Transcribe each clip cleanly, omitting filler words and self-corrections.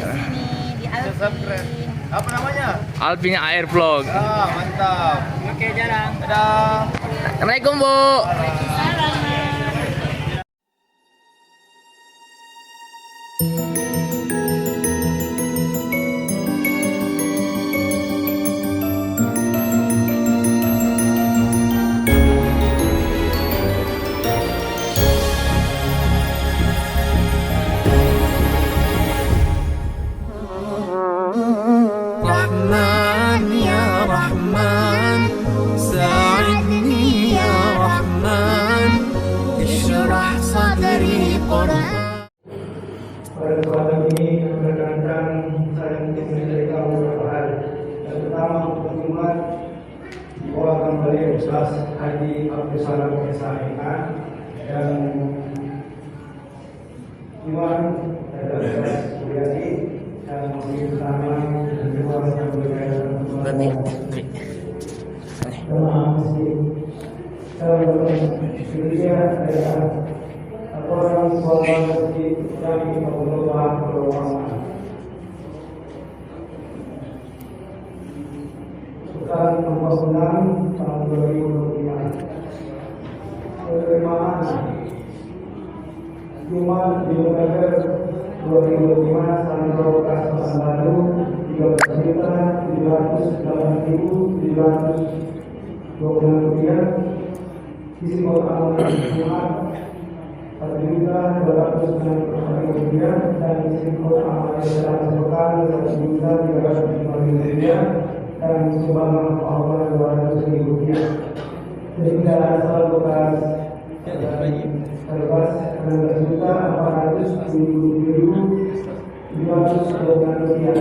sini di Alvin. Apa namanya? Alvin Air Vlog. Ah, mantap. Oke, jarang. Dadah. Assalamualaikum Bu. Salam. رحمن يا رحمن ساعدني يا رحمن اشرح صدري قرآن. Pada kesempatan ini rekan-rekan saya ingin menyampaikan beberapa hal. Yang pertama untuk umat dibawakan oleh Ustaz Haji Abdul Salam SHMK dan Iwan dan Ustaz Suryati dan Mungkin Utama dan juga yang berkaitan jemaah masjid. Kedua adalah orang sholat masjid yang berdoa berulang. Sekarang nomor 6 tahun 2025. Penerimaan Jumat di November 2005 saldo kas pesan baru 13.708.726 rupiah. Isi kota Jumat 4.290.000 rupiah dan isi kota amal dalam sepekan 1.305.000 rupiah dan sumbangan Allah 200.000 rupiah. Sehingga saldo kas terbas 16.477.212 rupiah.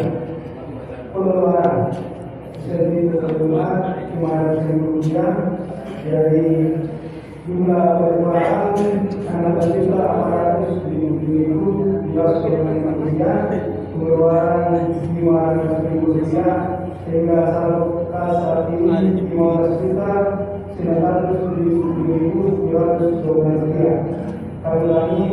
Pengeluaran sedikit terjumlah 500.000 rupiah dari jumlah pengeluaran 16.477.212 rupiah, pengeluaran 500.000 rupiah sehingga saldo kas saat ini 15.977.212 rupiah. Kali lagi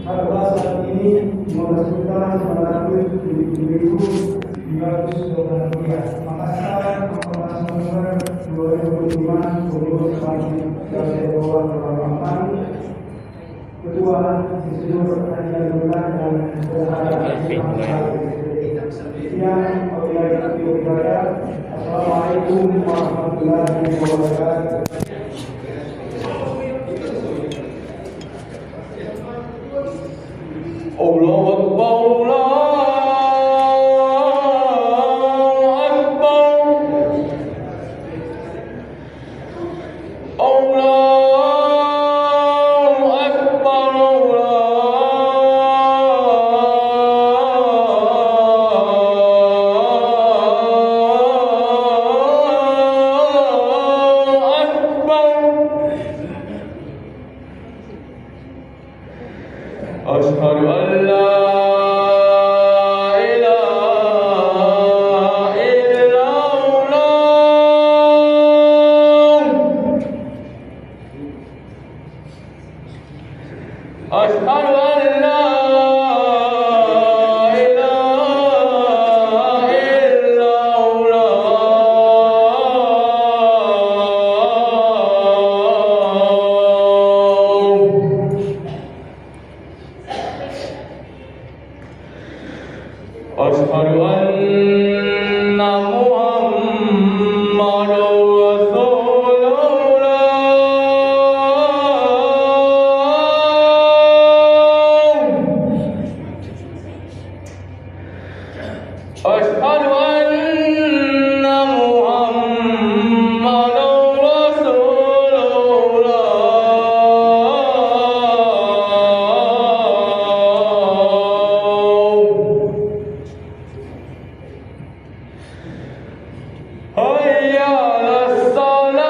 harga saat ini 15.977.212 rupiah. Makassar, 14 November 2005, pengurus Panti Jawa Barat, Ketua Institut Pertanian Gula dan Sekian, Assalamualaikum warahmatullahi wabarakatuh. Allahu Akbar. Asyhadu an la ilaha illallah. Asyhadu an la ilaha illallah. Asyhadu anna Muhammadar Rasulullah. Asyhadu anna Muhammadar Rasulullah. Hayya 'alas salat.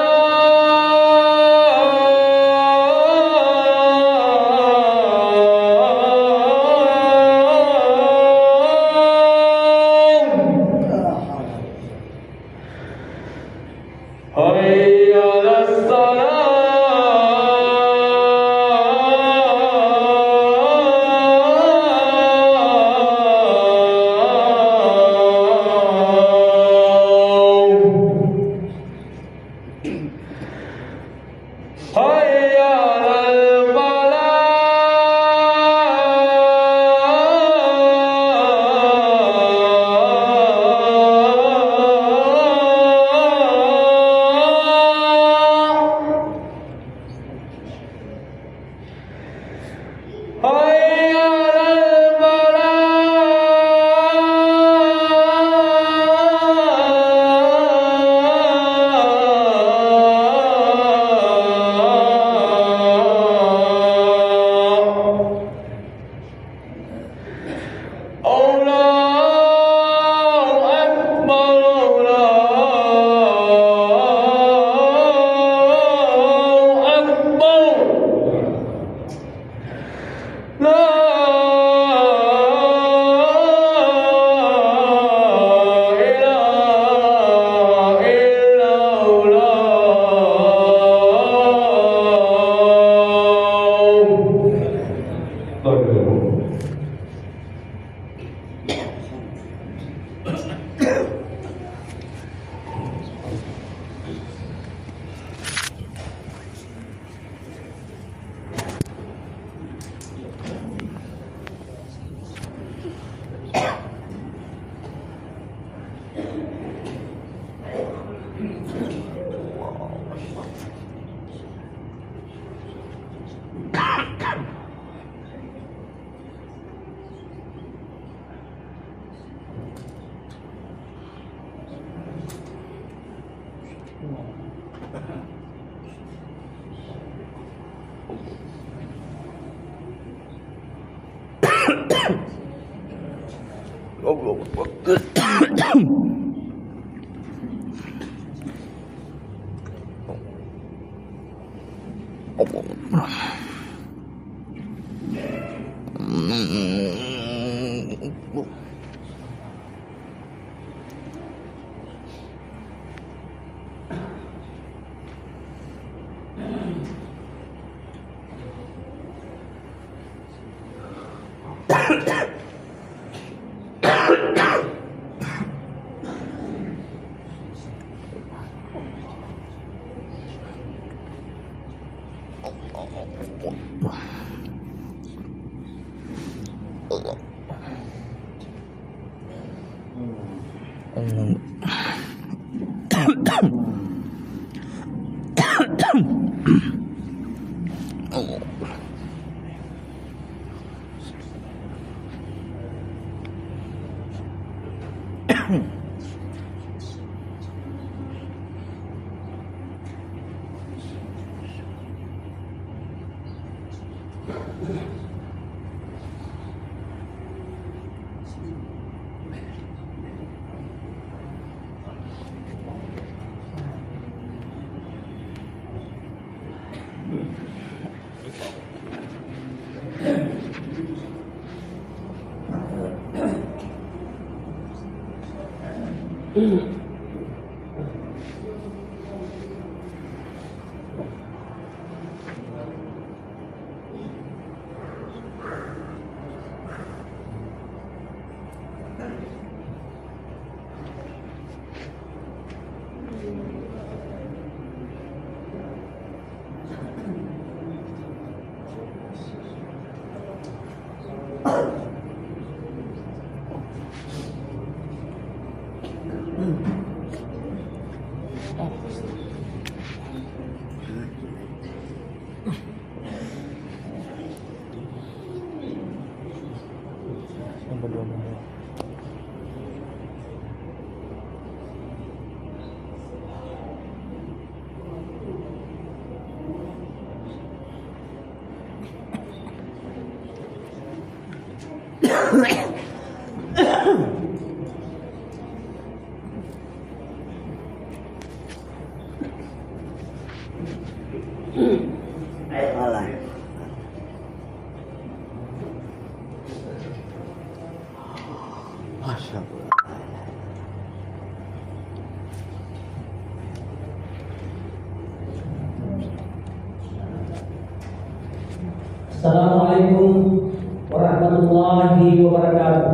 Assalamualaikum warahmatullahi wabarakatuh.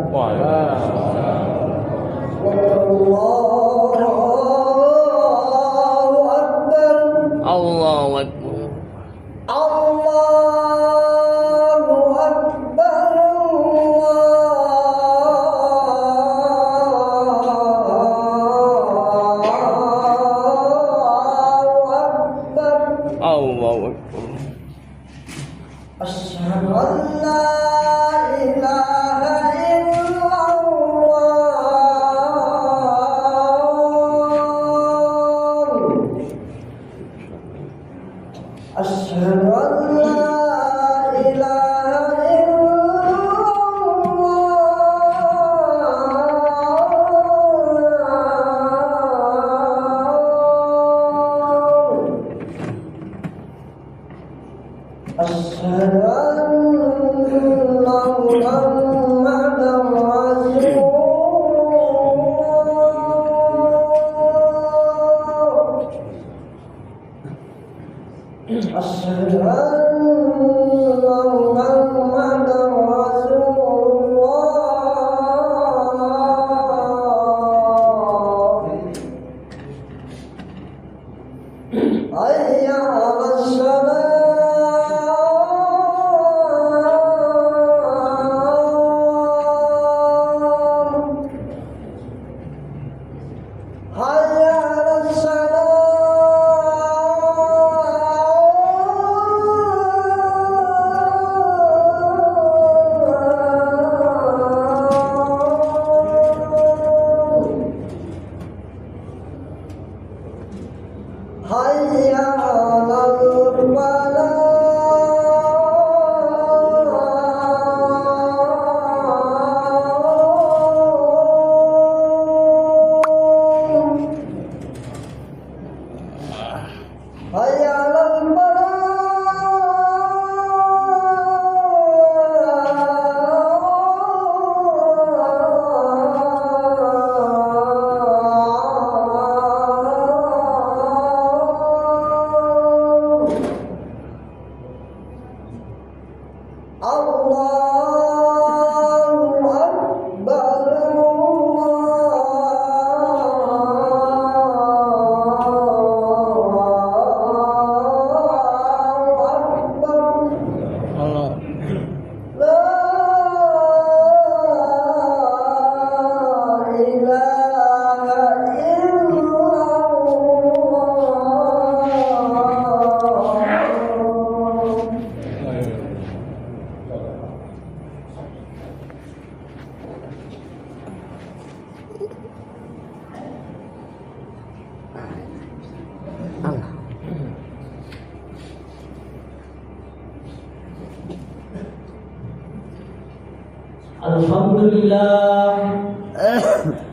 Allahu Akbar. Allahu Akbar. Asyhadu an la ilaha illallah.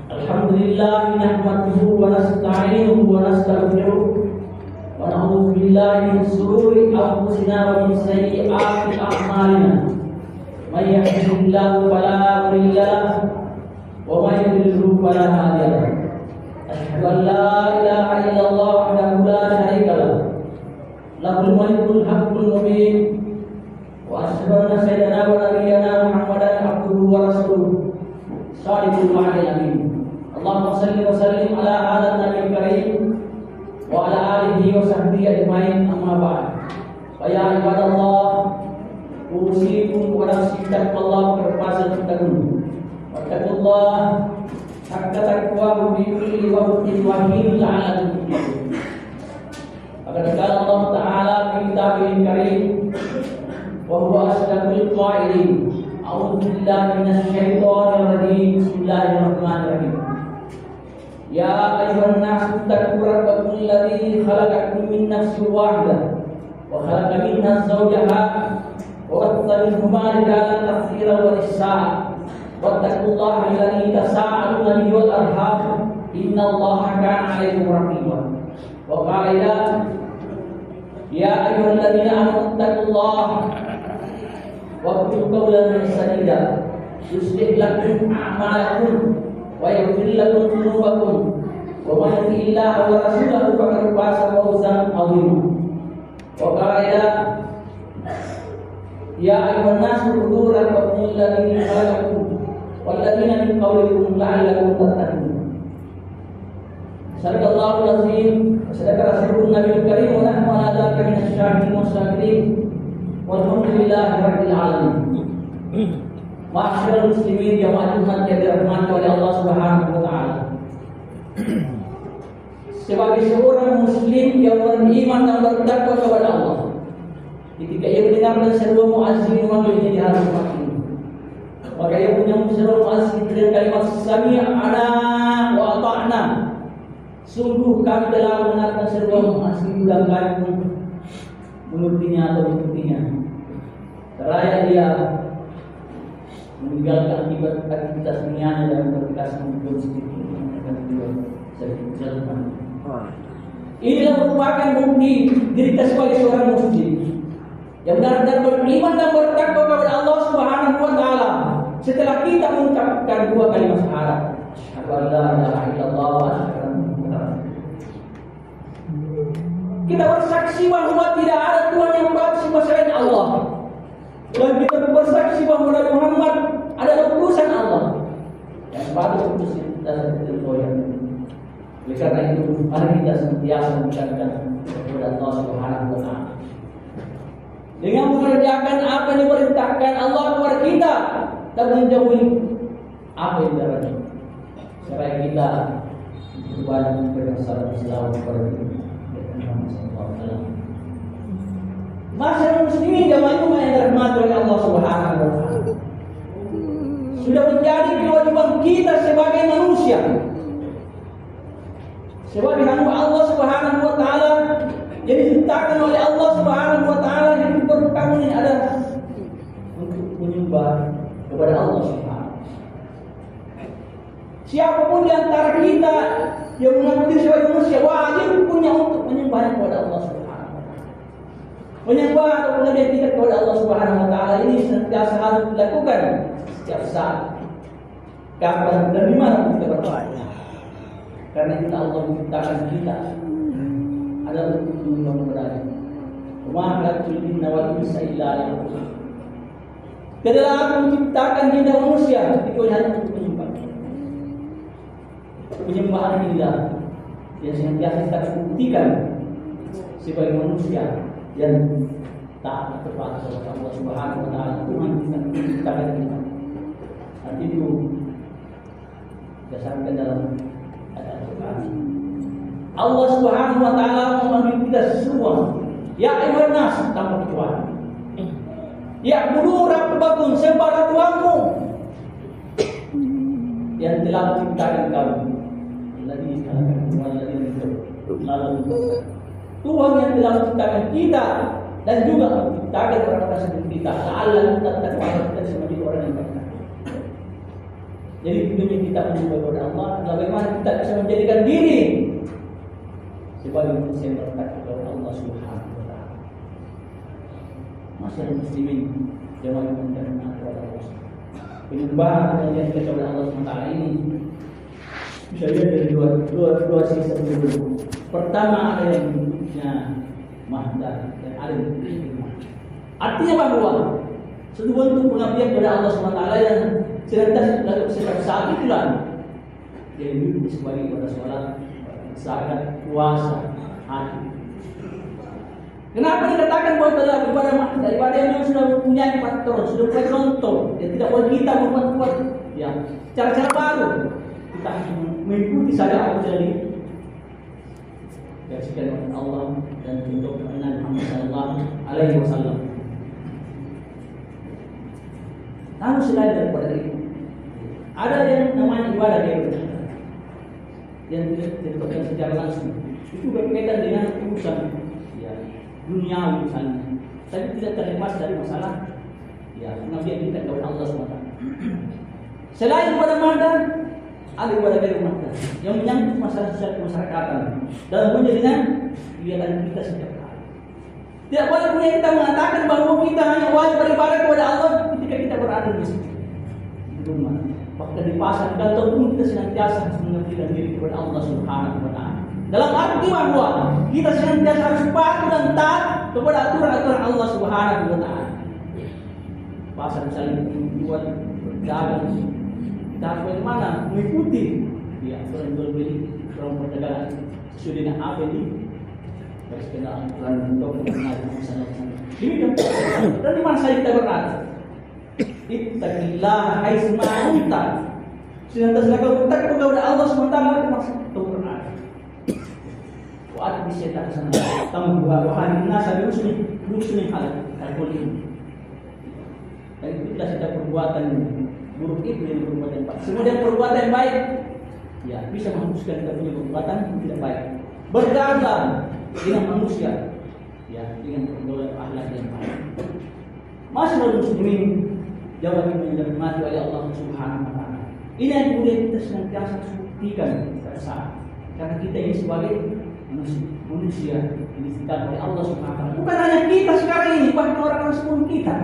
Alhamdulillah nahmaduhu wa nasta'inuhu wa nastaghfiruh wa na'udzu billahi min shururi anfusina wa min sayyiati a'malina. May yahdihillahu fala mudilla lahu wa may yudlil fala hadiya lahu. Asyhadu an la ilaha illallah wahdahu la syarika lahu. Lahul mulkul haqqul mubin. Wa asyhadu anna sayyidana wa nabiyyana Muhammadan abduhu wa rasuluh. Shadiqul wa'dil amin. Allahumma salli wa sallim ala hadha nabiyil karim wa ala alihi wa sahbihi ajmain, amma ba'd. Fa ya ibadallah, usikum wa nafsi bittaqwallah berfasal-fasalun. Wattaqullah haqqa taqwahu fi kulli waqtin wa hin la'alakum tuflihun. Faqad qala Allah Ta'ala fi kitabihil karim wa huwa asdaqul qailin. A'udzu billahi minasy syaithanir rajim. Bismillahirrahmanirrahim. Ya ayyuhan nasu ittaqu rabbakum alladzi khalaqakum min nafsin wahidah wa khalaqa minha zawjaha wa batha minhuma rijalan katsiran wa nisaa. Wattaqullaha alladzi tasaaluna bihi wal arham innallaha kana 'alaykum raqiba. Wa qala ya ayyuhalladzina amanu ittaqullaha wa qulu qawlan sadida yuslih lakum a'malakum wa yaghfir lakum dhunubakum wa man yuti' Allaha wa rasulahu faqad faza fawzan 'azima. Wa qala ya ayyuhan nasu ubudu rabbakum alladzi khalaqakum wal ladzina min qablikum la'allakum tattaqun. Sadaqallahu al-azim wa sadaqa rasulun nabiyul karim wa nahnu ala dzalika minasy syahidin wasyakirin walhamdulillahi rabbil alamin. Ma'asyiral muslimin jamaah umat yang dirahmati oleh Allah Subhanahu wa taala. Sebagai seorang muslim yang beriman dan bertakwa kepada Allah, ketika ia mendengarkan seruan muazzin memanggilnya di hari Jumat ini, maka ia punya seruan muazzin dengan kalimat sami'na wa ata'na. Sungguh kami telah mendengarkan seruan muazzin dan kami menurutinya atau mengikutinya. Seraya dia meninggalkan aktivitas dunianya dan berkasih mengikut sedikit dengan beliau jalan. Inilah merupakan bukti diri kita sebagai seorang muslim yang benar-benar beriman dan bertakwa kepada Allah Subhanahu wa taala setelah kita mengucapkan dua kalimat syahadat, asyhadu an la ilaha illallah wa asyhadu anna Muhammadar rasulullah. Kita bersaksi bahwa tidak ada Tuhan yang berhak selain Allah. Dan kita bersaksi bahwa Nabi Muhammad adalah utusan Allah yang patut untuk kita tertoya. Oleh karena itu, mari kita senantiasa mengucapkan kepada Allah Subhanahu wa taala dengan mengerjakan apa yang diperintahkan Allah kepada kita dan menjauhi apa yang dilarang. Supaya kita berbanyak berdasar Islam kepada Nabi Muhammad SAW. Masyarakat muslimin jamaah yang dirahmati oleh Allah Subhanahu wa taala, sudah menjadi kewajiban kita sebagai manusia, sebagai hamba Allah Subhanahu wa taala yang diciptakan oleh Allah Subhanahu wa taala, yang diperlukan ini adalah untuk menyembah kepada Allah Subhanahu. Siapapun di antara kita yang mengaku diri sebagai manusia wajib punya untuk menyembah kepada Allah Subhanahu. Menyembah atau mengabdi kita kepada Allah Subhanahu wa taala ini senantiasa harus dilakukan setiap saat, kapan dan di mana kita berada. Karena kita Allah menciptakan kita adalah untuk menyembah. Wa ma khalaqtul jinna wal insa illa liya'budun. Tidaklah aku menciptakan jin dan manusia kecuali hanya untuk menyembah. Penyembahan inilah yang senantiasa kita buktikan sebagai manusia yang taat kepada Allah Subhanahu wa taala, Tuhan kita menciptakan kita. Hal itu dasarkan dalam Al-Quran. Allah Subhanahu wa taala memanggil kita semua, ya ayyuhan nas, tanpa kecuali. Ya budu rabbakum, sembahlah Tuhanmu yang telah menciptakan kamu. Alladzi khalaqakum wal ladzina min qablikum. Tuhan yang telah menciptakan kita dan juga menciptakan orang-orang sebelum kita. Allah kita menjadi orang yang bertakwa. Jadi tujuannya kita menyembah kepada Allah adalah bagaimana kita bisa menjadikan diri sebagai manusia yang bertakwa kepada Allah Subhanahu wa taala. Masyarakat muslimin yang mendengar kepada Allah. Penyembahan yang kita kepada Allah Subhanahu wa taala ini bisa dilihat dari dua sisi dulu. Pertama ada yang bentuknya mahdan dan ada yang bentuknya. Artinya bahwa satu bentuk pengabdian kepada Allah Subhanahu wa taala yang senantiasa dilakukan setiap saat itulah yang hidup sebagai ibadah sholat, zakat, puasa, haji. Kenapa dikatakan bahwa adalah ibadah yang sudah mempunyai patron, sudah mempunyai contoh, yang tidak boleh kita membuat ya cara-cara baru. Kita mengikuti saja apa jadi diajarkan oleh Allah dan contoh Nabi Muhammad sallallahu alaihi wasallam. Namun selain daripada itu, ada yang namanya ibadah yang dilakukan secara langsung. Itu berkaitan dengan urusan ya, dunia misalnya, tapi tidak terlepas dari masalah ya pengabdian kita kepada Allah SWT. Selain ibadah mahdan, ada ibadah dari mahdan yang menyangkut masalah sosial kemasyarakatan dalam menjadinya kegiatan kita setiap hari. Tidak boleh punya kita mengatakan bahwa kita hanya wajib beribadah kepada Allah ketika kita berada di masjid, di rumah, bahkan di pasar, di kantor pun kita senantiasa harus mengabdikan diri kepada Allah Subhanahu wa taala. Dalam arti bahwa kita senantiasa harus patuh dan taat kepada aturan-aturan Allah Subhanahu wa taala. Pasar misalnya dibuat berdagang, kita harus bagaimana mengikuti ya aturan jual beli, aturan perdagangan sesuai dengan apa ini harus kena aturan untuk mengenal masalah. Dan di mana saja kita berada, ittaqillah haitsu ma kunta. Senantiasa kau bertakwa kepada Allah SWT maksud kau berada. Wa atbisyata sana tamu wa hadin nasa rusuni halal al-kulim. Dan itulah setiap perbuatan buruk itu yang perbuatan baik. Semua yang perbuatan baik ya bisa menghapuskan kita punya perbuatan tidak baik. Bergaul dengan manusia ya dengan pergaulan akhlak yang baik. Masyaallah muslimin jawab yang dirahmati oleh Allah Subhanahu wa taala. Ini yang kemudian kita senantiasa buktikan pada saat karena kita ini sebagai manusia yang diciptakan oleh Allah Subhanahu wa taala. Bukan hanya kita sekarang ini, bahkan orang-orang sebelum kita.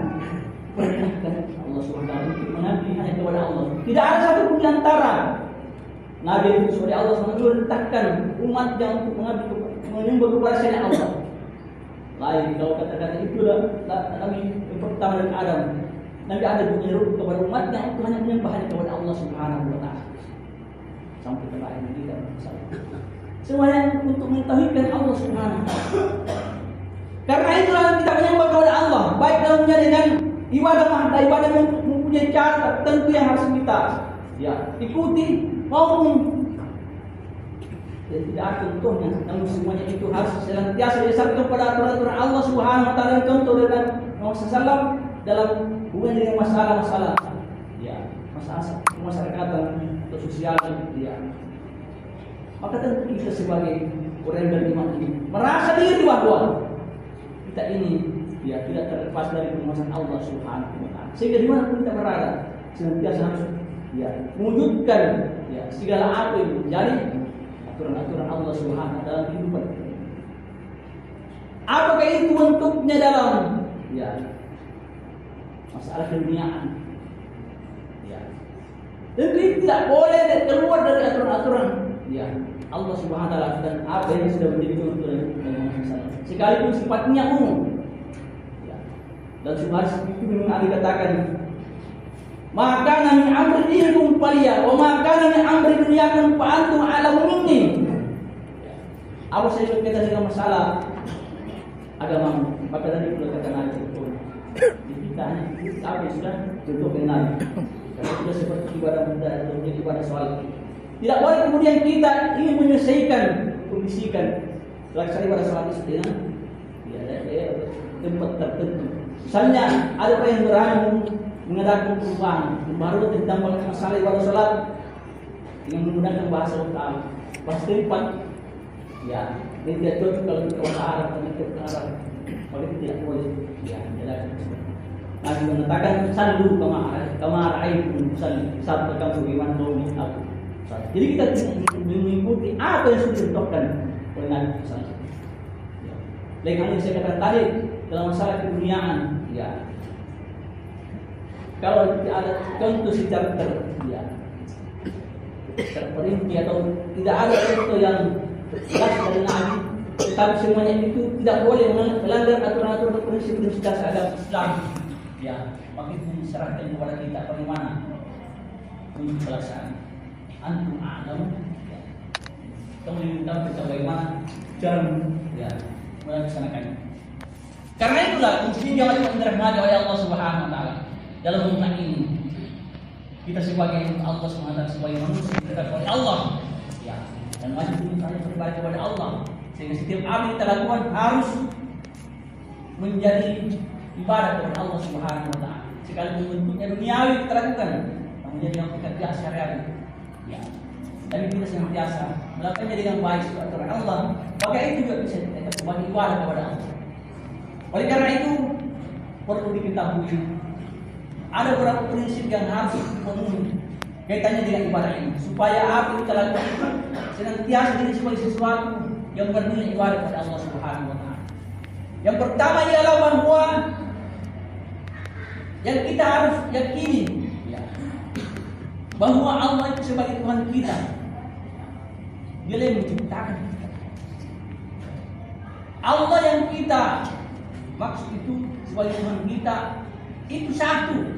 Perintahkan Allah SWT untuk mengabdi hanya kepada Allah. Tidak ada satu pun di antara Nabi yang diutus oleh Allah SWT perintahkan umatnya untuk mengabdi menyembah kepada selain Allah. Lain kalau kata-kata itulah Nabi yang pertama dari Adam. Nabi Adam menyeru kepada umatnya untuk hanya menyembah hanya kepada Allah Subhanahu wa taala. Sampai terakhir kita semuanya untuk mentauhidkan Allah Subhanahu wa taala. Karena itulah kita menyembah kepada Allah, baik dalam menjadikan ibadah yang mempunyai cara tertentu yang harus kita ya ikuti maupun tidak ada contohnya, namun semuanya itu harus senantiasa didasarkan pada aturan Allah Subhanahu wa taala. Contoh dengan Muhammad sallallahu dalam hubungan dengan masalah-masalah ya masalah kemasyarakatan atau sosial ya. Maka tentu kita sebagai orang yang beriman ini merasa diri bahwa kita ini ya tidak terlepas dari penguasaan Allah Subhanahu wa taala. Sehingga di mana pun kita berada, senantiasa harus ya mewujudkan ya segala apa yang menjadi aturan-aturan Allah Subhanahu wa taala dalam kehidupan. Apakah itu bentuknya dalam ya masalah keduniaan? Ya. Dan itu tidak boleh keluar dari aturan-aturan ya Allah Subhanahu wa taala dan apa yang sudah menjadi contoh dari Muhammad. Sekalipun sifatnya umum. Dan subhas itu memang ada dikatakan maka nami amri dinikum paliya wa maka nami amri dunyakum fa antum a'lamu minni. Apa saya berkaitan dengan masalah agama maka tadi sudah katakan itu kita hanya apa sudah contoh kenal karena sudah seperti ibadah mudah atau ibadah soal tidak boleh kemudian kita ingin menyelesaikan kondisikan laksana ibadah soal itu dengan ya tempat tertentu. Misalnya ada orang yang berani mengadakan perubahan baru tentang masalah ibadah salat dengan menggunakan bahasa lokal, bahasa tempat. Ya, ini tidak cocok kalau kita bahasa Arab atau kita Arab. Kalau itu tidak boleh. Ya, tidak. Nabi mengatakan sallu kama ra'aytum salli. Sabda kamu bagaimana Jadi kita mengikuti apa yang sudah ditentukan oleh Nabi SAW. Lain hal yang saya katakan tadi dalam masalah keduniaan, ya. Kalau tidak ada contoh secara terperinci atau tidak ada contoh yang jelas dari Nabi, tetapi semuanya itu tidak boleh melanggar aturan-aturan prinsip-prinsip dasar agama Islam. Ya, maka itu diserahkan kepada kita bagaimana untuk pelaksanaan. Antum a'lam, ya. Kamu diminta kita bagaimana cara melaksanakannya. Karena itulah muslim yang wajib dirahmati oleh Allah Subhanahu wa taala. Dalam umat ini kita sebagai Allah Subhanahu wa taala, sebagai manusia dekat oleh Allah, ya, dan wajib kita beribadah kepada Allah. Sehingga setiap apa kita lakukan harus menjadi ibadah kepada Allah Subhanahu wa taala. Sekalipun bentuknya duniawi kita lakukan, namun jadi yang kita biasa syariat. Ya. Tapi kita senantiasa melakukannya dengan baik sesuai aturan Allah. Maka itu juga bisa kita sebagai ibadah kepada Allah. Oleh karena itu perlu diketahui ada beberapa prinsip yang harus dipenuhi kaitannya dengan ibadah ini, supaya apa yang kita lakukan senantiasa jadi sebagai sesuatu yang bernilai ibadah kepada Allah Subhanahu wa taala. Yang pertama ialah bahwa yang kita harus yakini, ya, bahwa Allah itu sebagai Tuhan kita. Dia yang menciptakan kita. Allah yang kita maksud itu sebagai Tuhan kita itu satu.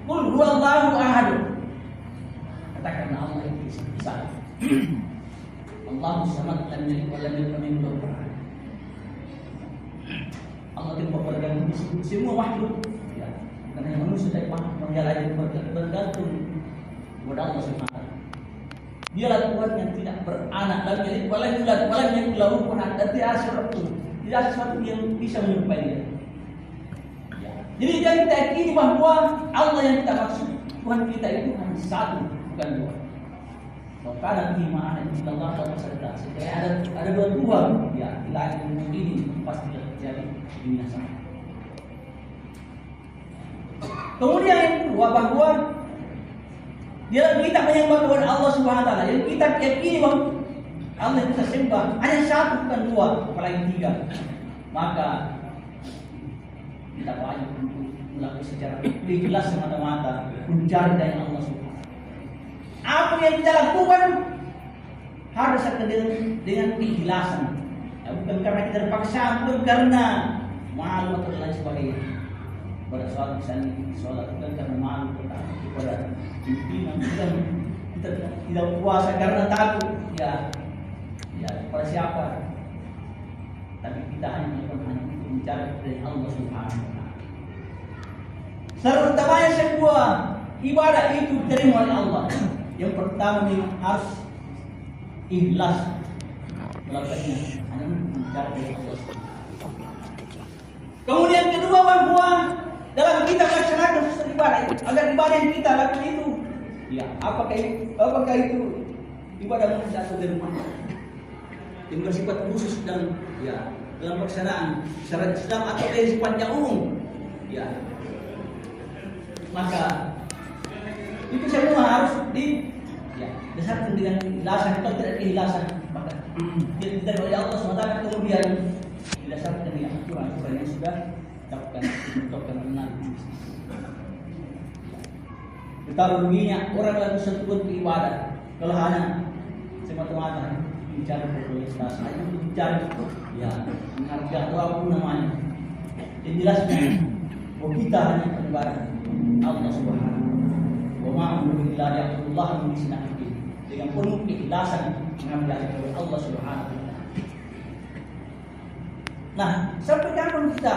Qul huwallahu ahad. Katakan Allah itu satu. Allahu samad, lam yalid wa lam yulad wa lam yakul lahu kufuwan ahad. Allah itu bergantung di semua makhluk, ya. Karena manusia dari makhluk yang lain bergantung kepada Allah Subhanahu wa taala. Dialah Tuhan yang tidak beranak, lam yalid wa lam yulad wa lam yakul lahu kufuwan ahad. Tidak ada sesuatu yang bisa menyerupai dia. Ya. Jadi jangan kita yakini bahwa Allah yang kita maksud Tuhan kita itu hanya satu, bukan dua. Kalau ada iman dan Allah taala sadar, ada dua Tuhan, ya, di langit dan bumi ini pasti terjadi binasa. Kemudian yang kedua bahwa dia kita menyembah kepada Allah Subhanahu wa taala. Yang kita yakini bahwa Allah yang kita sembah hanya satu, bukan dua, apalagi tiga. Maka kita wajib untuk melakukan secara ikhlas semata-mata mencari dari Allah Subhanahu. Apa yang kita lakukan harus dengan keikhlasan. Ya, bukan karena kita terpaksa, bukan karena malu atau lain sebagainya. Pada suatu misalnya sholat bukan karena malu, tetapi kepada pimpinan kita tidak puasa karena takut, ya kepada siapa? Tapi kita hanya melakukan untuk mencari dari Allah Subhanahu wa taala. Serutamanya sebuah ibadah itu diterima oleh Allah. Yang pertama harus ikhlas melakukannya hanya untuk mencari dari Allah. Kemudian kedua bahwa dalam kita melaksanakan sesuatu ibadah agar ibadah yang kita lakukan itu, ya, apakah itu ibadah manusia atau dari rumah yang bersifat khusus dan, ya, dalam pelaksanaan secara Islam atau dari sifatnya umum, ya, maka itu semua harus dasarkan dengan keikhlasan. Kalau tidak keikhlasan maka tidak oleh Allah SWT, kemudian didasarkan dengan aturan yang sudah ditetapkan oleh Nabi. Betapa ruginya orang yang sentuh ibadah kalau hanya semata-mata bicara popularitas, hanya untuk bicara, ya, menghargai atau apapun namanya. Yang jelasnya bahwa kita hanya beribadah Allah Subhanahu wa ta'ala dengan penuh keikhlasan mengambil dari Allah Subhanahu wa ta'ala. Nah, sampai kapan kita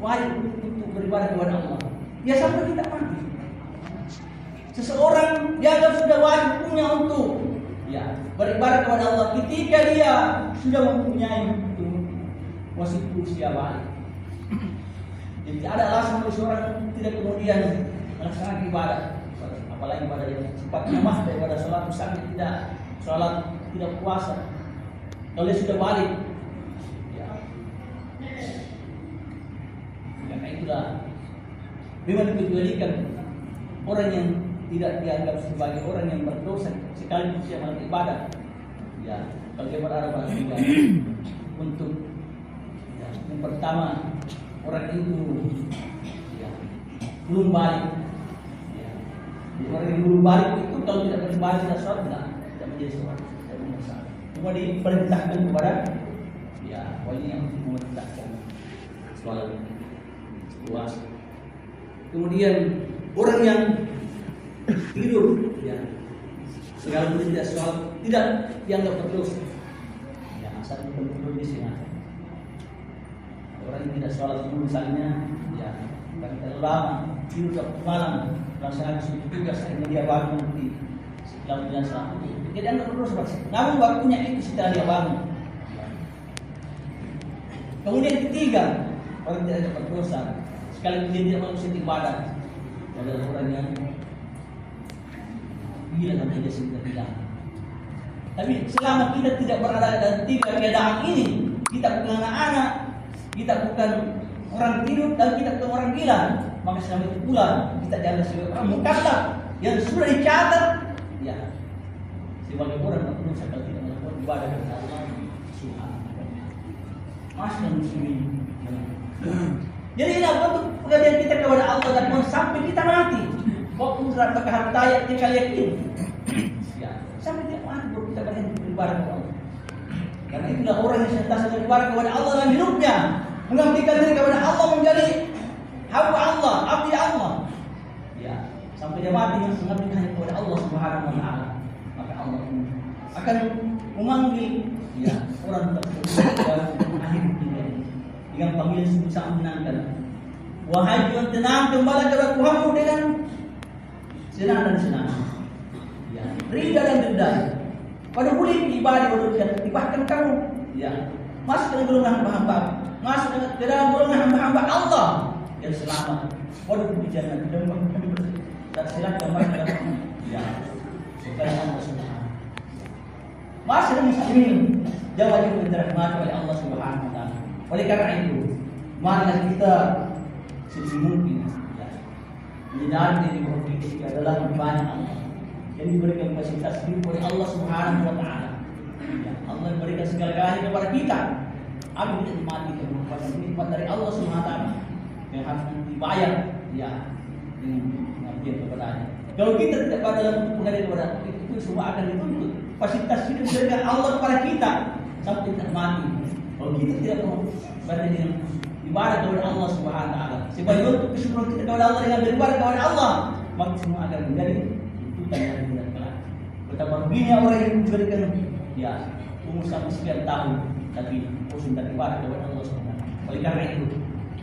wajib untuk beribadah kepada Allah? Ya sampai kita mati. Seseorang dianggap sudah wajib punya untuk, ya, beribadah kepada Allah ketika dia sudah mempunyai wajib usia balik. Jadi ada alasan bagi seorang tidak kemudian melaksanakan ibadah, apalagi ibadah yang sifatnya mah daripada sholat, misalnya tidak sholat, tidak puasa. Kalau dia sudah balik, ya, karena itulah memang dikecualikan orang yang tidak dianggap sebagai orang yang berdosa sekaligus yang melakukan ibadah. Ya, kalau dia berarah juga untuk yang pertama orang itu belum balik. Ya. Orang yang belum balik itu kalau tidak kembali tidak sholat tidak menjadi sholat, tidak bermasalah. Cuma diperintahkan kepada wali yang memerintahkan sholat puasa. Kemudian orang yang tidur, sekalipun tidak sholat tidak dianggap berdosa. Ya, asal betul-betul disengaja. Orang yang tidak sholat dulu misalnya, terlalu lama tidur ke malam, melaksanakan suatu tugas, akhirnya dia bangun nanti setelah bulan selama itu. Jadi anda berdosa. Namun waktunya itu setelah dia bangun. Kemudian ketiga, orang tidak dapat berdosa sekaligus dia tidak melakukan ibadah adalah orang yang gila dan tidak sedih. Tapi selama kita tidak berada dalam tiga keadaan ini, kita bukan anak-anak, kita bukan orang tidur dan kita bukan orang gila, maka selama itu pula kita dianggap sebagai orang mukallaf yang sudah dicatat sebagai orang yang berdosa kalau tidak melakukan ibadah kepada Allah Subhanahu wa taala. Masyaallah muslimin. Jadi ini untuk pengabdian kita kepada Allah dan sampai kita mati. Waktu apakah harta yang kita yakin? Sampai tidak mati baru kita beribadah kepada Allah. Karena itulah orang yang senantiasa beribadah kepada Allah dalam hidupnya, mengabdikan diri kepada Allah, menjadi hamba Allah, abdi Allah. Sampai dia mati yang mengabdikan kepada Allah Subhanahu wa taala. Maka Allah akan memanggil orang tersebut dalam akhir dunia dengan panggilan yang sangat menyenangkan. Wahai Tuhan, tenang kembali kepada Tuhanmu dengan senang dan senang. Rida dan dendam. Pada boleh ibadah berdoa, bahkan kamu masuk dalam golongan hamba-hamba, masuk ke dalam golongan hamba-hamba Allah yang selamat. Pada pembicaraan dan silakan mereka supaya Allah Subhanahu. Masih muslimin jawab yang dirahmati oleh Allah Subhanahu wa taala. Oleh karena itu, marilah kita sebisa mungkin menyadari diri bahwa kita adalah banyak Allah yang diberikan fasilitas hidup oleh Allah Subhanahu wa taala. Allah memberikan segala-galanya kepada kita. Amin tidak mati merupakan nikmat dari Allah Subhanahu wa taala yang harus dibayar dengan pengabdian kepadanya. Kalau kita tidak pada dalam pengabdian kepada itu semua akan dituntut. Fasilitas hidup diberikan Allah kepada kita sampai tidak mati. Kalau kita tidak mau berada dengan ibadah kepada Allah Subhanahu wa taala, sebagai bentuk kesyukuran kita kepada Allah dengan beribadah kepada Allah, maka semua akan menjadi tuntutan yang tidak kelak. Betapa ruginya orang yang diberikan umur sampai sekian tahun tapi bosan dari ibadah kepada Allah Subhanahu wa taala. Oleh karena itu,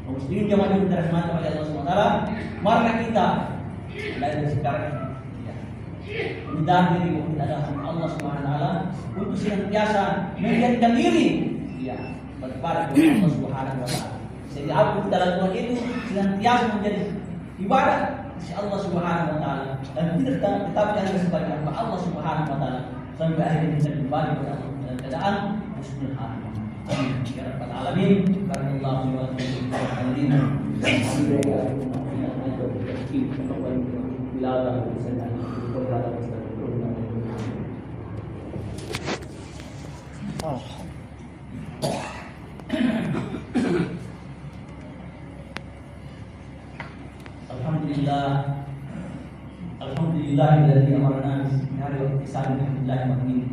kaum muslimin jamaah yang dirahmati oleh Allah Subhanahu wa taala, marilah kita dari sekarang menyadari bahwa kita adalah Allah Subhanahu wa taala untuk senantiasa menjadikan diri beribadah kepada Allah Subhanahu wa taala. Jadi apa yang kita lakukan itu senantiasa menjadi ibadah kepada Allah Subhanahu wa taala dan kita tetap dianggap sebagai hamba Allah Subhanahu wa taala sampai akhirnya kita kembali kepada Allah dalam keadaan husnul khatimah. Amin ya rabbal alamin. Barakallahu fi wa Alhamdulillahilladzi amarna bihari wa ihsani billahi mu'min.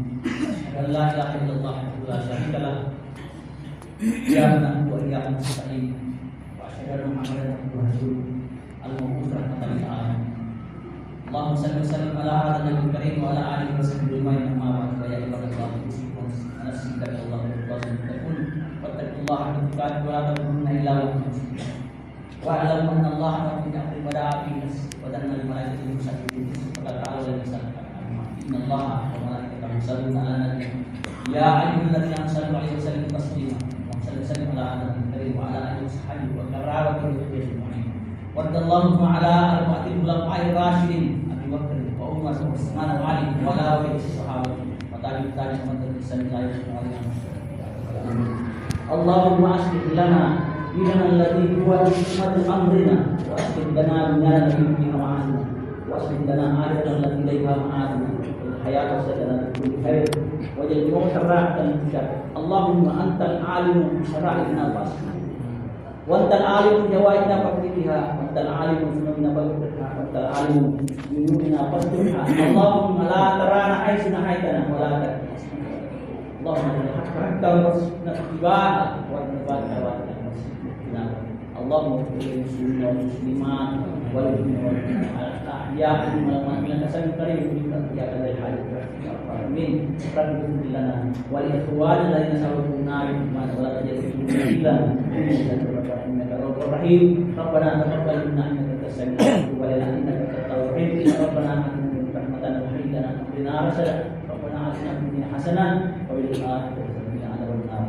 La ilaha illallah wa la syarika lah. Iyyaka na'budu wa iyyaka nasta'in. Wa asyhadu anna Muhammadan abduhu wa rasuluh. Al-mab'uts rahmatan lil alamin. Allahumma shalli wa sallim ala nabiyil karim wa ala alihi wa sahbihi ajma'in. Amma ba'du ya ibadallah usikum nafsi Allah wa taqun wattaqullaha wa la tamutunna illa wa antum muslimun. Wa'lamu anna Allah ya'lamu ma ta'malun wa anna al-malaikata yusalluna 'alan nabi. Inna Allah wa malaikatahu yusalluna 'alan nabi. Ya ayyuhalladzina amanu sallu 'alaihi wa sallimu taslima. Wa sallu ala nabiyil karim wa ala alihi wa sahbihi wa karamatu ajma'in. Wadallahu 'ala arba'atil khulafa'ir rasyidin Abi Bakr wa Umar wa Utsman wa Ali wa ala alihi sahabat wa tabi'in wa tabi'in. Allahumma aslih lana dinana alladhi huwa ismatu amrina wa aslih lana dunyana allati fiha ma'ashuna wa واصلح لنا عادتنا التي اليها معادنا الحياه وسدنا بكل خير واجعل الموت راحه للمشاء اللهم انت العالم بشرائعنا واسمائنا وانت العالم بجوائزنا فاكتبها وانت العالم بذنوبنا فاغفرها وانت العالم بذنوبنا فاسترها اللهم لا ترانا حيث نهيتنا ولا تكلنا اللهم الحق حقا وارزقنا اتباعه واتباع تواتنا اللهم اغفر للمسلمين والمسلمات والمؤمنين والاحياء والاموات انك سميع قريب منك يا ذا الحاجه امين رب اغفر لنا ولاخواننا الذين سبقونا بالايمان ولا تجعل في قلوبنا انك رؤوف رحيم ربنا تقبل منا انك انت السميع العليم ولنا انك انت التواب الرحيم ربنا اتنا من رحمتنا وهب لنا من امرنا رشدا ربنا اتنا في الدنيا حسنه وفي الاخره حسنه عذاب النار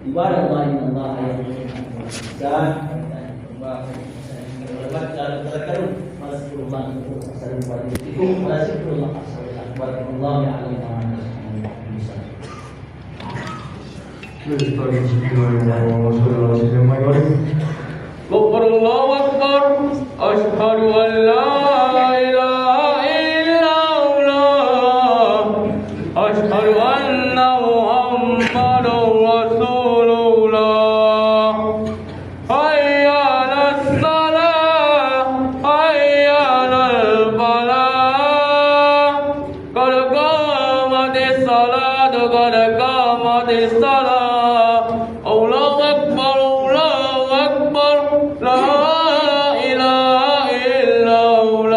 عباد الله ان الله يامر بالإحسان وتذكروا واذكروا الله وسلموا على ذكركم وذكروا الله اكبر والله يعلم ما تصنعون غفر الله أكبر أشهد أن لا إله إلا الله أشهد أن محمدا رسول الله حي على الصلاة حي على الفلاح قد قامت الصلاة قد قامت الصلاة الله أكبر الله أكبر لا إله إلا الله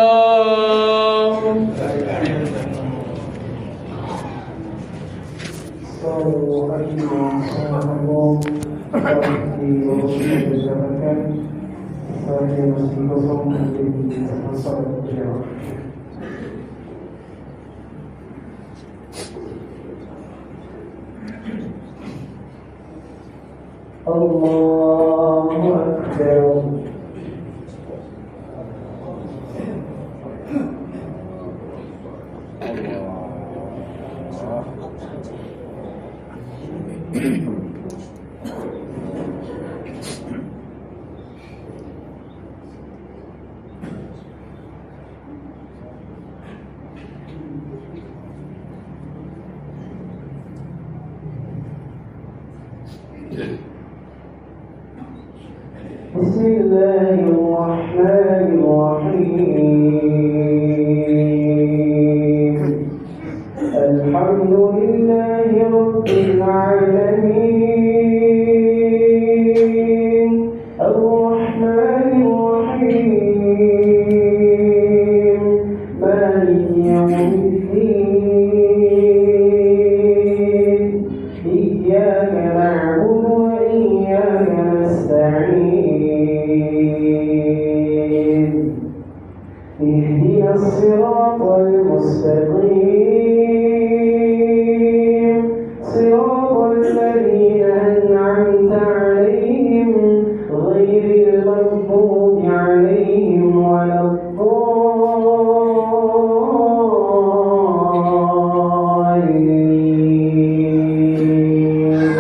الله أكبر بسم الله الرحمن الرحيم الحمد لله رب العالمين الرحمن الرحيم مالك يوم الدين إياك نعبد وإياك نستعين اهدنا الصراط المستقيم صراط الذين أنعمت عليهم غير المغضوب عليهم ولا الضالين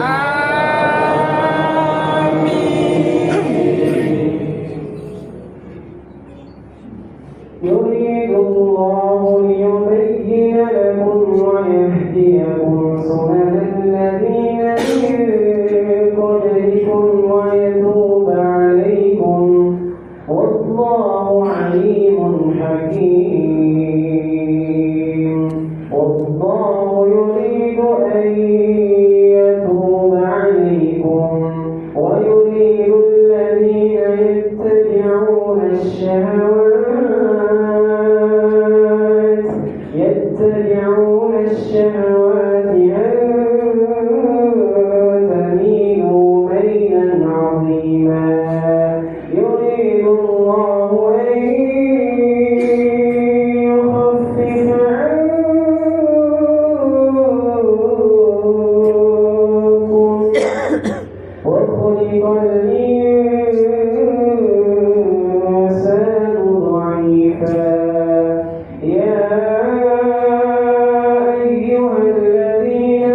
يريد الله ليبين لكم ويهديكم سنن الذين من قبلكم ويتوب عليكم والله عليم حكيم والله يريد أن يتوب عليكم ويريد الذين يتبعون الشهوات أن تميلوا ميلا عظيما يريد الله أن يخفف عنكم وخلق الإنسان ضعيفا يا أيها الذين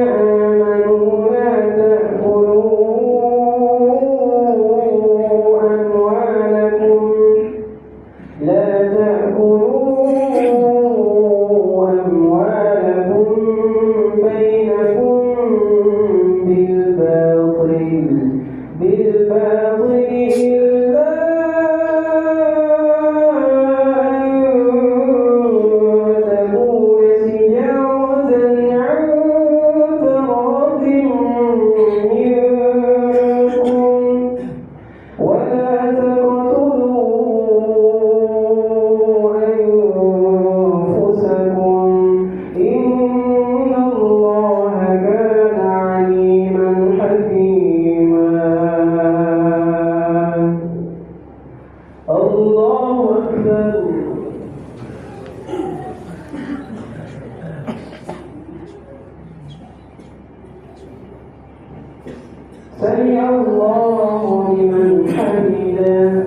سمع الله لمن حمده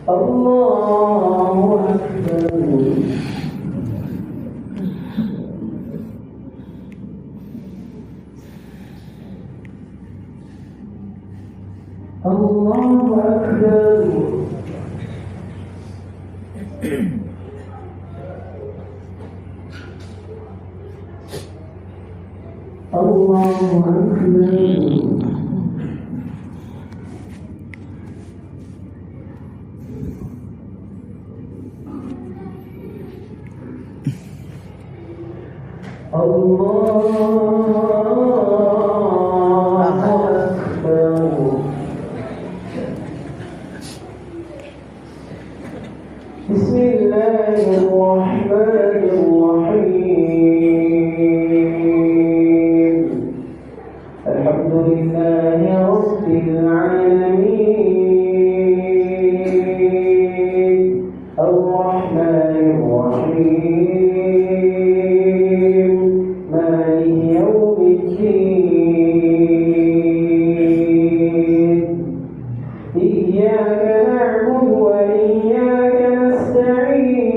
الله أكبر الله أكبر الله أكبر بسم الله الرحمن الرحيم الحمد لله رب العالمين الرحمن الرحيم مالك يوم الدين إياك نعبد وإياك نستعين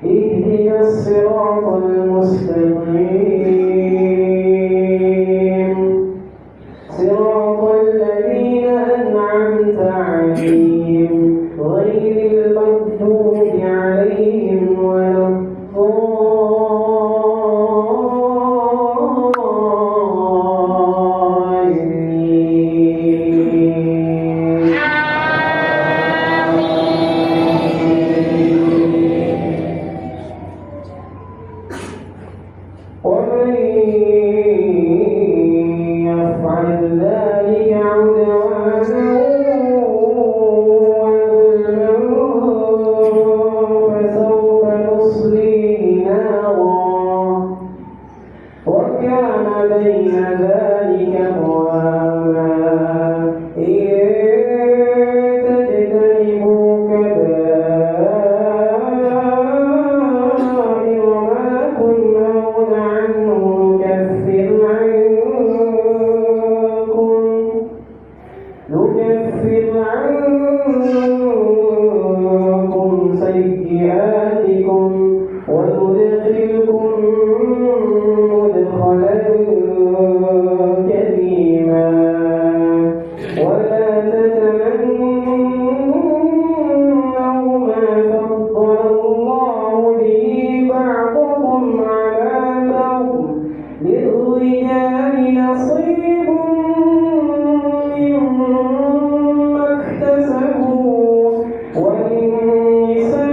اهدنا الصراط المستقيم صراط الذين أنعمت عليهم غير المغضوب عليهم ولا الضالين ومن يفعل ذلك عدوانا وظلما فسوف نصليه نارا وكان بين ذلك قواما إن تجتنبوا كبائر ما تنهون عنه نكفر عنكم سيئاتكم وندخلكم مدخلا كريما ولا تتمنوا ما فضل الله به بعضكم على بعض للرجال نصيب مما اكتسبوا وللنساء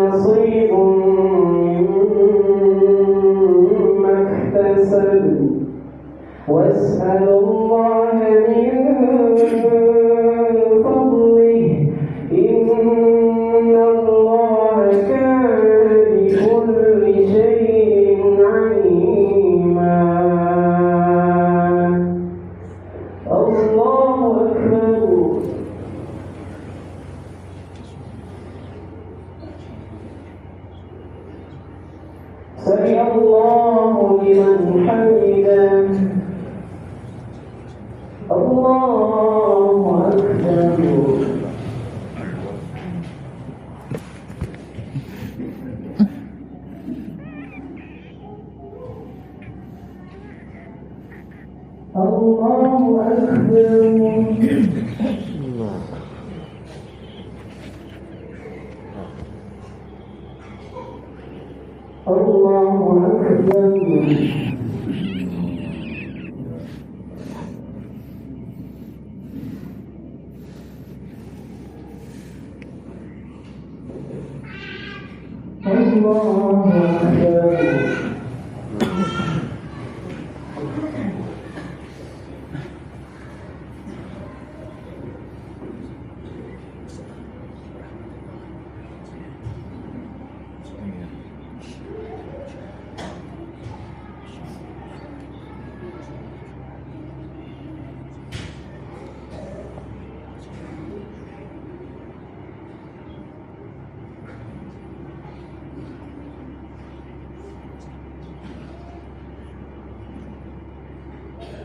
نصيب مما اكتسبوا واسألوا الله من فضله إن الله كان بكل شيء عليما الله أكبر سمع الله لمن حمده الله أكبر الله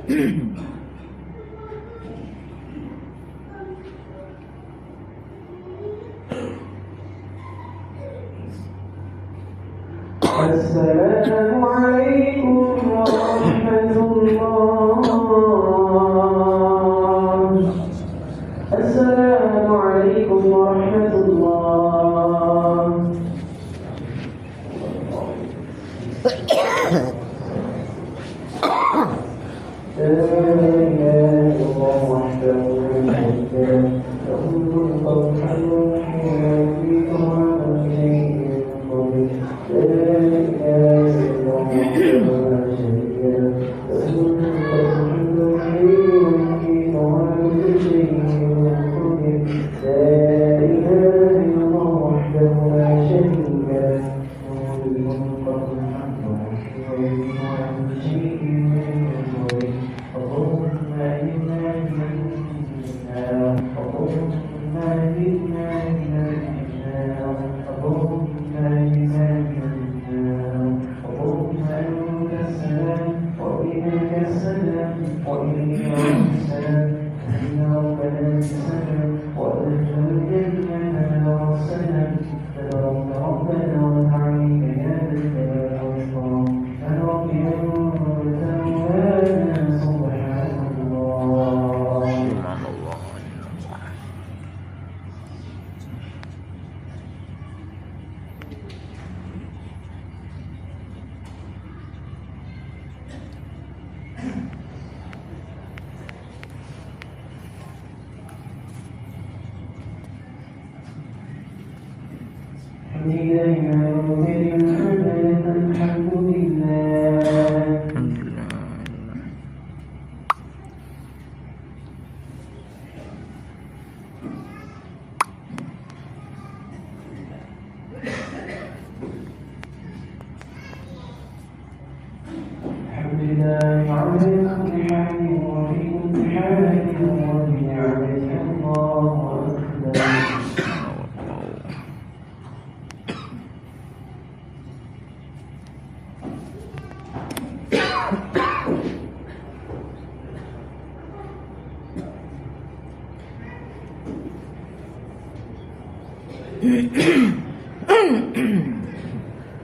السلام عليكم ورحمة الله. السلام عليكم ورحمة الله. لا إله إلا الله وحده لا شريك له له الملك والحمد ويميت وعلى شيء قدير. لا إله إلا الله وحده لا شريك له له الملك والحمد ويميت وعلى شيء قدير. لا إله إلا الله وحده لا شريك له له الملك والحمد ويميت وعلى شيء قدير. اللهم إنا اللهم إنا اللهم إنا اللهم أنت السلام ومنك السلام وإليك السلام. إن ربنا السلام وأدخل الجنة والسلام. تبارك ربنا وتعالى يا ذا الجلال والإكرام. يا رب أنت مولانا سبحان الله. الحمد لله. الحمد لله على كل حال وفي كل حال وبنعمته الله أكبر.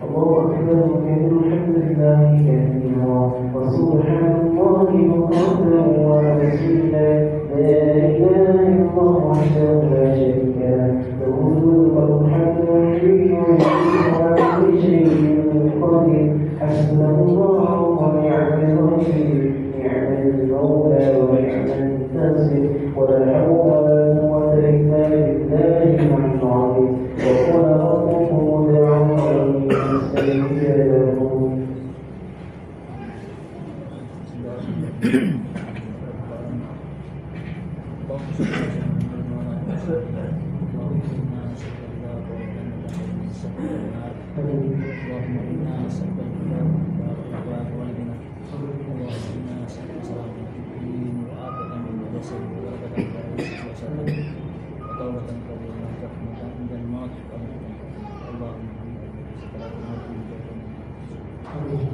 الله أكبر وكبير الحمد لله كثيرا وسبحان الله بكرة وأصيلا. لا إله إلا الله وحده لا شريك له له الملك والحمد ويحيي وعلى كل شيء قدير. حسبنا الله ونعم الوكيل. نعم المولى ونعم الناصر. ولا حول ولا قوة إلا بالله العلي العظيم. وقال ربكم ادعوني أستجب لكم.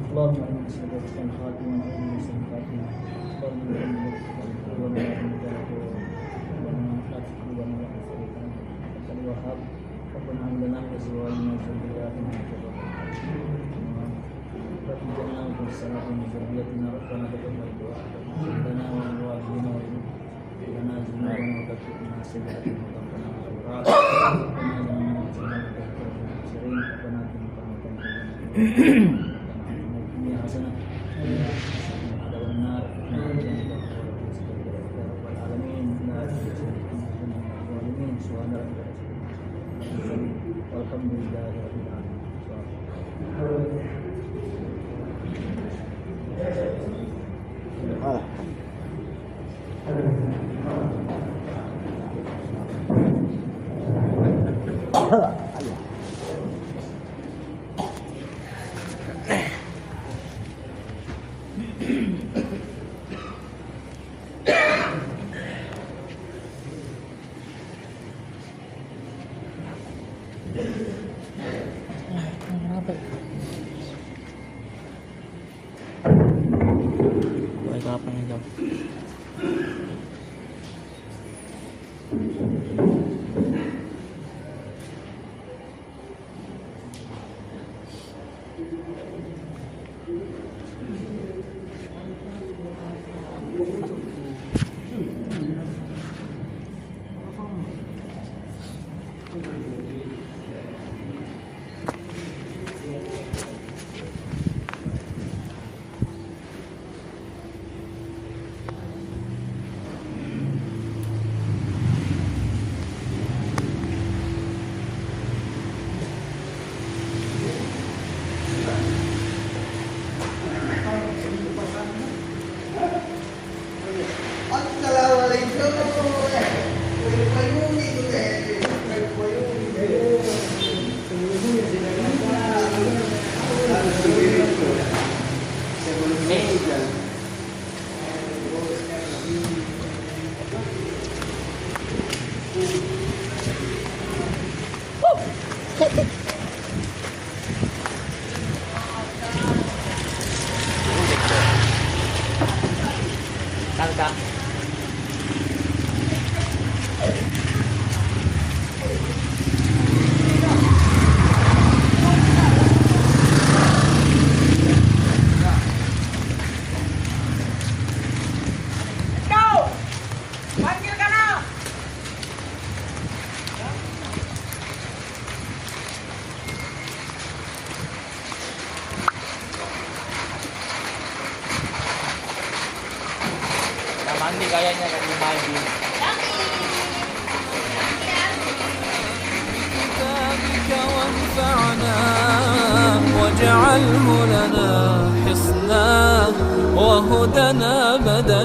اللهم إنا نسألك أن خاتما وأن نسألك خاتما. اللهم إنا نسألك وما نسألك وما نسألك وما نسألك أنت الوهاب. ربنا هب لنا من أزواجنا وذرياتنا قرة أعين واجعلنا مقيمين من ذريتنا. ربنا تقبل دعاءنا لنا ولوالدينا ولنا ذنوبنا وكفر عنا سيئاتنا وتوفنا مع الأبرار. ربنا ظلمنا أنفسنا وكفر عنا المبصرين. ربنا آتنا حسنة عذاب النار. رب العالمين. لا الظالمين سبحان ربك والحمد لله رب العالمين. apa yang jauh. Kak. Mandi kayaknya kan mandi. كتابك وانفعنا واجعله لنا حصنا وهدنا أبدا